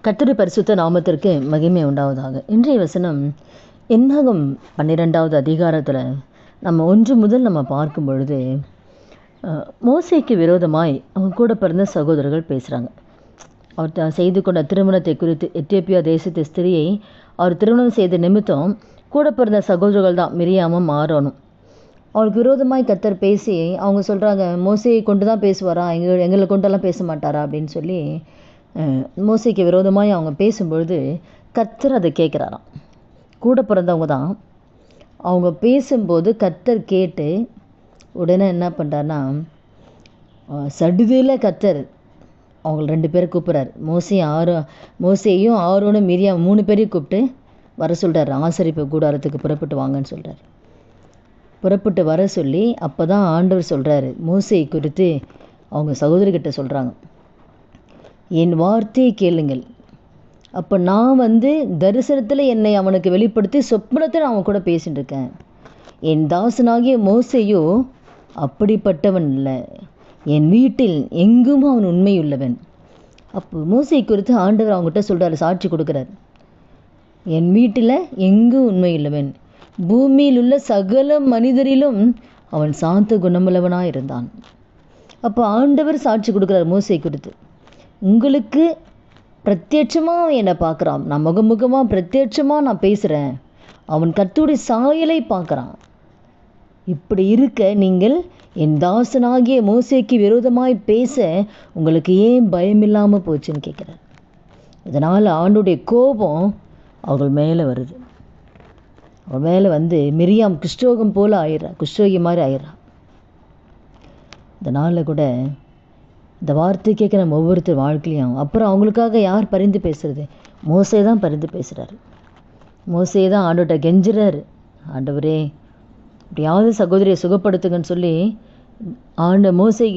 கர்த்தருடைய பரிசுத்த நாமத்திற்கு மகிமை உண்டாவதாக. இன்றைய வசனம் என்னாகும் 12வது அதிகாரத்தில் நம்ம 1 முதல் நம்ம பார்க்கும் பொழுது மோசேக்கு விரோதமாய் அவங்க கூட பிறந்த சகோதரர்கள் பேசுகிறாங்க. அவர் செய்து கொண்ட திருமணத்தை குறித்து எத்தியோப்பியா தேசத்து ஸ்திரியை அவர் திருமணம் செய்த நிமித்தம் கூட பிறந்த சகோதரர்கள் தான் மிரியாமும் ஆரோனும். அவளுக்கு விரோதமாய் கர்த்தர் பேசி அவங்க சொல்கிறாங்க, மோசையை கொண்டு தான் பேசுவாரா, எங்களை கொண்டெல்லாம் பேச மாட்டாரா அப்படின்னு சொல்லி மோசைக்கு விரோதமாய் அவங்க பேசும்பொழுது கர்த்தர் அதை கேட்குறாராம். கூட பிறந்தவங்க தான். அவங்க பேசும்போது கர்த்தர் கேட்டு உடனே என்ன பண்ணுறாருன்னா, சடுதியில் கர்த்தர் அவங்க 2 பேரை கூப்பிட்றாரு. மோசையும் ஆரோனும் மிரியாம் 3 பேரையும் கூப்பிட்டு வர சொல்கிறார். ஆசரிப்பு கூடாரத்துக்கு புறப்பட்டு வாங்கன்னு சொல்கிறார். புறப்பட்டு வர சொல்லி அப்போ தான் ஆண்டவர் சொல்கிறாரு, மோசையை குறித்து அவங்க சகோதரிகிட்ட சொல்கிறாங்க, என் வார்த்தையை கேளுங்கள். அப்போ நான் தரிசனத்தில் என்னை அவனுக்கு வெளிப்படுத்தி சொப்பனத்தில் நான் அவன் கூட பேசிகிட்டு இருக்கேன். என் தாசனாகிய மோசையோ அப்படிப்பட்டவன் இல்லை, என் வீட்டில் எங்கும் அவன் உண்மையுள்ளவன். அப்போ மோசை குறித்து ஆண்டவர் அவங்ககிட்ட சொல்கிறார், சாட்சி கொடுக்குறார், என் வீட்டில் எங்கும் உண்மையுள்ளவன், பூமியில் உள்ள சகல மனிதரிலும் அவன் சாந்த குணமுள்ளவனாக இருந்தான். அப்போ ஆண்டவர் சாட்சி கொடுக்குறார் மோசை குறித்து, உங்களுக்கு பிரத்யட்சமாக என்னை பார்க்குறான், நான் முகமுகமாக பிரத்யட்சமாக நான் பேசுகிறேன், அவன் கர்த்தருடைய சாயலை பார்க்குறான். இப்படி இருக்க நீங்கள் என் தாசனாகிய மோசேக்கு விரோதமாய் பேச உங்களுக்கு ஏன் பயமில்லாமல் போச்சுன்னு கேட்குறார். இதனால் ஆண்டுடைய கோபம் அவர்கள் மேலே வருது. அவள் மேலே மிரியாம் குஷ்டரோகம் போல் ஆயிடுறா, குஷ்டரோகி மாதிரி ஆயிடுறா. இதனால் கூட இந்த வார்த்தை கேட்க நம்ம ஒவ்வொருத்தர் வாழ்க்கையிலையும் அப்புறம் அவங்களுக்காக யார் பரிந்து பேசுறது? மோசே தான் பரிந்து பேசுகிறாரு. மோசே தான் ஆண்டவர்கிட்ட கெஞ்சுறாரு, ஆண்டவரே எப்படியாவது சகோதரியை சுகப்படுத்துங்கன்னு சொல்லி மோசே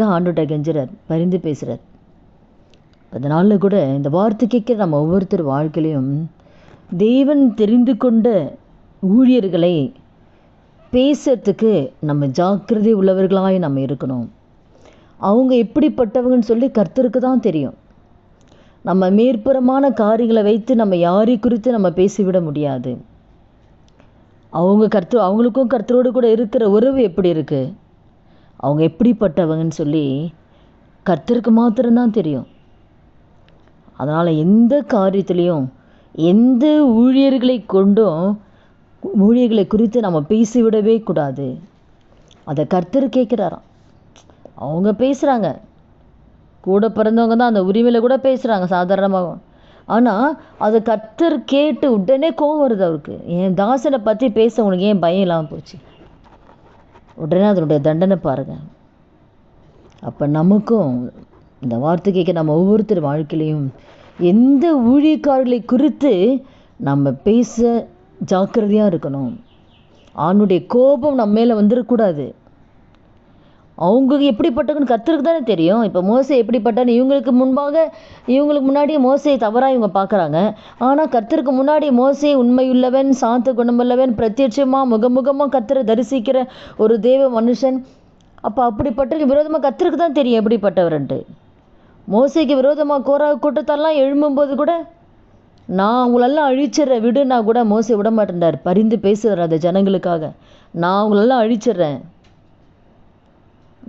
தான் ஆண்டவர்கிட்ட கெஞ்சுறார், பரிந்து பேசுகிறார். அதனால கூட இந்த வார்த்தை கேட்க நம்ம ஒவ்வொருத்தர் வாழ்க்கையிலையும் தேவன் தெரிந்து கொண்ட ஊழியர்களை பேசுறதுக்கு நம்ம ஜாக்கிரதை உள்ளவர்களாக நம்ம இருக்கணும். அவங்க எப்படிப்பட்டவங்கன்னு சொல்லி கர்த்தருக்கு தான் தெரியும். நம்ம மேற்புறமான காரியங்களை வைத்து நம்ம யாரை குறித்து நம்ம பேசிவிட முடியாது. அவங்களுக்கும் கர்த்தரோடு கூட இருக்கிற உறவு எப்படி இருக்குது, அவங்க எப்படிப்பட்டவங்கன்னு சொல்லி கர்த்தருக்கு மாத்திரம்தான் தெரியும். அதனால் எந்த காரியத்துலேயும் எந்த ஊழியர்களை குறித்து நம்ம பேசிவிடவே கூடாது. அதை கர்த்தர் கேட்குறாராம். அவங்க பேசுகிறாங்க, கூட பிறந்தவங்க தான், அந்த உரிமையில் கூட பேசுகிறாங்க சாதாரணமாக. ஆனால் அதை கர்த்தர் கேட்டு உடனே கோவம் வருது அவருக்கு. என் தாசனை பற்றி பேச உனக்கு ஏன் பயம் இல்லாமல் போச்சு? உடனே அதனுடைய தண்டனை பாருங்கள். அப்போ நமக்கும் இந்த வார்த்தை கேட்க நம்ம ஒவ்வொருத்தர் வாழ்க்கையிலையும் எந்த ஊழியக்காரர்களை குறித்து நம்ம பேச ஜாக்கிரதையாக இருக்கணும். அவனுடைய கோபம் நம்ம மேலே வந்துடக்கூடாது. அவங்க எப்படிப்பட்டவங்கன்னு கர்த்தருக்கு தானே தெரியும். இப்போ மோசே எப்படிப்பட்டான்னு இவங்களுக்கு முன்னாடியே மோசையை தவறாக இவங்க பார்க்குறாங்க. ஆனால் கர்த்தருக்கு முன்னாடி மோசே உண்மையுள்ளவன், சாந்த குணமுள்ளவன், பிரத்யட்சமாக முகமுகமாக கர்த்தரை தரிசிக்கிற ஒரு தேவ மனுஷன். அப்போ அப்படிப்பட்ட விரோதமாக கர்த்தருக்கு தான் தெரியும் எப்படிப்பட்டவர்ன்ட்டு. மோசைக்கு விரோதமாக கோரா கூட்டத்தெல்லாம் எழும்பும்போது கூட நான் அவங்களெல்லாம் அழிச்சிட்றேன் விடுன்னா கூட மோசை விட மாட்டேன்டார், பரிந்து பேசுகிறார் அந்த ஜனங்களுக்காக. நான் அவங்களெல்லாம் அழிச்சிட்றேன்,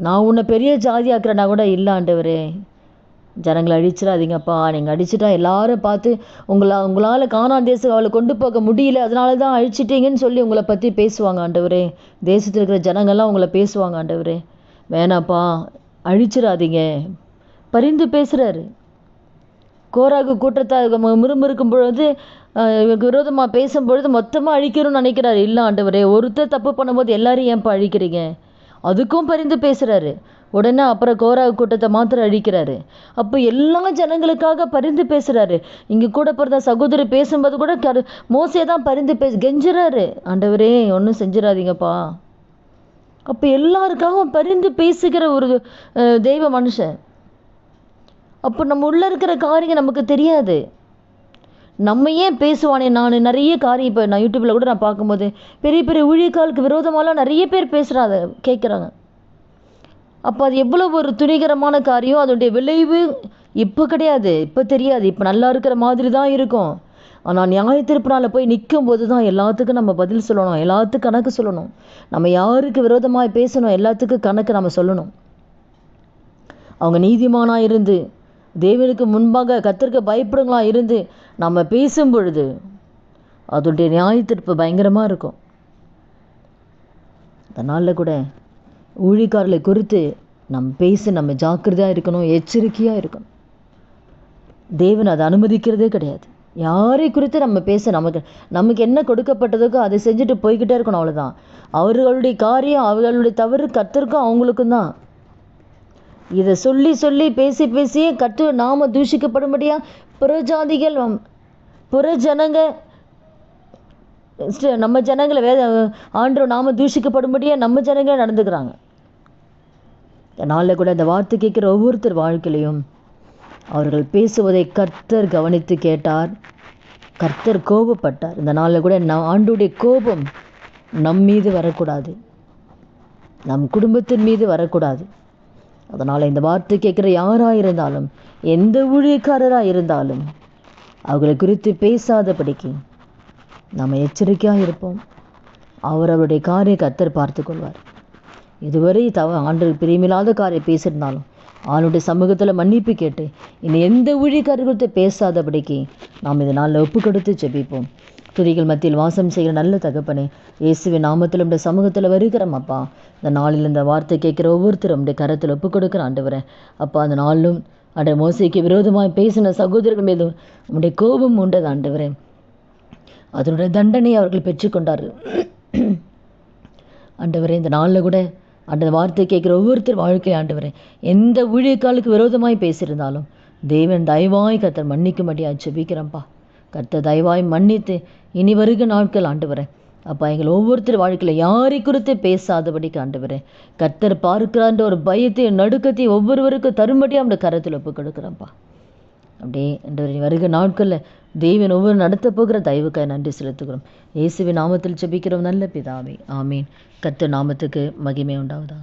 நான் உன்னை பெரிய ஜாதி ஆக்குறேன்னா கூட இல்லை ஆண்டவரே, ஜனங்களை அழிச்சிடாதீங்கப்பா, நீங்கள் அடிச்சிட்டா எல்லாரும் பார்த்து உங்களால் கானான் தேசம் அவளை கொண்டு போக முடியல, அதனால தான் அழிச்சிட்டீங்கன்னு சொல்லி உங்களை பற்றி பேசுவாங்க ஆண்டவரே. தேசத்தில் இருக்கிற ஜனங்கள்லாம் உங்களை பேசுவாங்க ஆண்டவரே, வேணாப்பா அழிச்சிடாதீங்க, பரிந்து பேசுகிறாரு. கோராகு கூட்டத்தை முறுமுறுக்கும் பொழுது இவருக்கு விரோதமாக பேசும்பொழுது மொத்தமாக அழிக்கணும்னு நினைக்கிறாரு. இல்லை ஆண்டவரே, ஒருத்தர் தப்பு பண்ணும்போது எல்லாரையும் ஏன்ப்பா அழிக்கிறீங்க? அதுக்கும் பரிந்து பேசுகிறாரு. உடனே அப்புறம் கோராகு கூட்டத்தை மாத்திரம் அழிக்கிறாரு. அப்போ எல்லா ஜனங்களுக்காக பரிந்து பேசுகிறாரு. இங்கே கூட பிறந்த சகோதரி பேசும்போது கூட மோசே தான் பரிந்து கெஞ்சுறாரு, ஆண்டவரே ஒன்றும் செஞ்சிடாதீங்கப்பா. அப்போ எல்லாருக்காகவும் பரிந்து பேசுகிற ஒரு தெய்வ மனுஷன். அப்போ நம்ம உள்ளே இருக்கிற காரியம் நமக்கு தெரியாது. நம்ம ஏன் பேசுவானே? நான் நிறைய காரியம் இப்போ நான் யூடியூப்பில் கூட நான் பார்க்கும்போது பெரிய பெரிய ஊழியக்காலுக்கு விரோதமாலாம் நிறைய பேர் பேசுகிறாங்க, கேட்குறாங்க. அப்போ அது எவ்வளோ ஒரு துணிகரமான காரியம், அதனுடைய விளைவு இப்போ கிடையாது, இப்போ தெரியாது, இப்போ நல்லா இருக்கிற மாதிரி தான் இருக்கும். ஆனால் நியாயத்தீர்ப்பினால் போய் நிற்கும் போது தான் எல்லாத்துக்கும் நம்ம பதில் சொல்லணும், எல்லாத்துக்கும் கணக்கு சொல்லணும். நம்ம யாருக்கு விரோதமாக பேசணும், எல்லாத்துக்கும் கணக்கு நம்ம சொல்லணும். அவங்க நீதிமானாக இருந்து தேவனுக்கு முன்பாக கர்த்தருக்கு பயப்படுங்களா இருந்து நம்ம பேசும் பொழுது அதோடைய நியாயத்தீர்ப்பு பயங்கரமாக இருக்கும். அதனால் கூட ஊழியக்காரர்களை குறித்து நம்ம ஜாக்கிரதையாக இருக்கணும், எச்சரிக்கையாக இருக்கணும். தேவன் அதை அனுமதிக்கிறதே கிடையாது. யாரை குறித்து நம்ம பேச நமக்கு என்ன கொடுக்கப்பட்டதுக்கோ அதை செஞ்சுட்டு போய்கிட்டே இருக்கணும், அவ்வளோதான். அவர்களுடைய காரியம், அவர்களுடைய தவறு கர்த்தருக்கும் அவங்களுக்கும் தான். இதை சொல்லி சொல்லி பேசி பேசியே கர்த்தர் நாம தூஷிக்கப்படும்படியா புறஜாதிகள் புறஜனங்க நம்ம ஜனங்களை ஆண்டவர் நாம தூஷிக்கப்படும்படியா நம்ம ஜனங்களை நடந்துக்கிறாங்க. அதனால கூட அந்த வார்த்தை கேட்குற ஒவ்வொருத்தர் வாழ்க்கையிலையும் அவர்கள் பேசுவதை கர்த்தர் கவனித்து கேட்டார், கர்த்தர் கோபப்பட்டார். இந்த நாளில் கூட ஆண்டுடைய கோபம் நம் மீது வரக்கூடாது, நம் குடும்பத்தின் மீது வரக்கூடாது. அதனால் இந்த வார்த்தை கேட்குற யாராக இருந்தாலும், எந்த ஊழியக்காரராக இருந்தாலும் அவர்களை குறித்து பேசாதபடிக்கு நம்ம எச்சரிக்கையாக இருப்போம். அவருடைய காரியம் கர்த்தர் பார்த்து கொள்வார். இதுவரை ஆண்டவருக்கு பிரியமில்லாத காரியம் பேசியிருந்தாலும் அவனுடைய சமூகத்தில் மன்னிப்பு கேட்டு இனி எந்த ஊழியக்காரர் குறித்து பேசாதபடிக்கு நாம் இதை நாளில் ஒப்பு கொடுத்து ஜெபிப்போம். துதிகள் மத்தியில் வாசம் செய்கிற நல்ல தகப்பனே, இயேசுவின் நாமத்தில் உடைய சமூகத்தில் வருகிறோம் அப்பா. இந்த நாளில் இந்த வார்த்தை கேட்குற ஒவ்வொருத்தரும் உடைய கரத்தில் ஒப்பு கொடுக்குற ஆண்டவரே அப்பா. அந்த நாளிலும் அடைய மோசைக்கு விரோதமாக பேசின சகோதரர்கள் மீது உடைய கோபம் உண்டது ஆண்டவரே. அதனுடைய தண்டனை அவர்கள் பெற்றுக்கொண்டார்கள் ஆண்டவரே. இந்த நாளில் கூட அந்த வார்த்தை கேட்குற ஒவ்வொருத்தர் வாழ்க்கை ஆண்டவரே, எந்த ஊழியக்காலுக்கு விரோதமாய் பேசியிருந்தாலும் தேவன் தயவாய் கர்த்தர் மன்னிக்கும்படியாக ஜெபிக்கிறேன்ப்பா. கர்த்தர் தயவாய் மன்னித்து இனி வருகிற நாட்கள் ஆண்டவரே அப்பா எங்கள் ஒவ்வொருத்தர் வாழ்க்கையில் யாரை குறித்து பேசாதபடிக்கு ஆண்டவரே கர்த்தர் பார்க்கிறான்ற ஒரு பயத்தையும் நடுக்கத்தையும் ஒவ்வொருவருக்கும் தரும்படியாக அவனுடைய கரத்தில் ஒப்பு கொடுக்குறேன்ப்பா. அப்படியே என்று வருகிற நாட்களில் தேவன் ஒவ்வொரு நடத்த போகிற தயவுக்காய் நன்றி செலுத்துகிறோம். இயேசுவின் நாமத்தில் ஜெபிக்கிறோம் நல்ல பிதாவே, ஆமீன். கர்த்தர் நாமத்துக்கு மகிமை உண்டாவதா.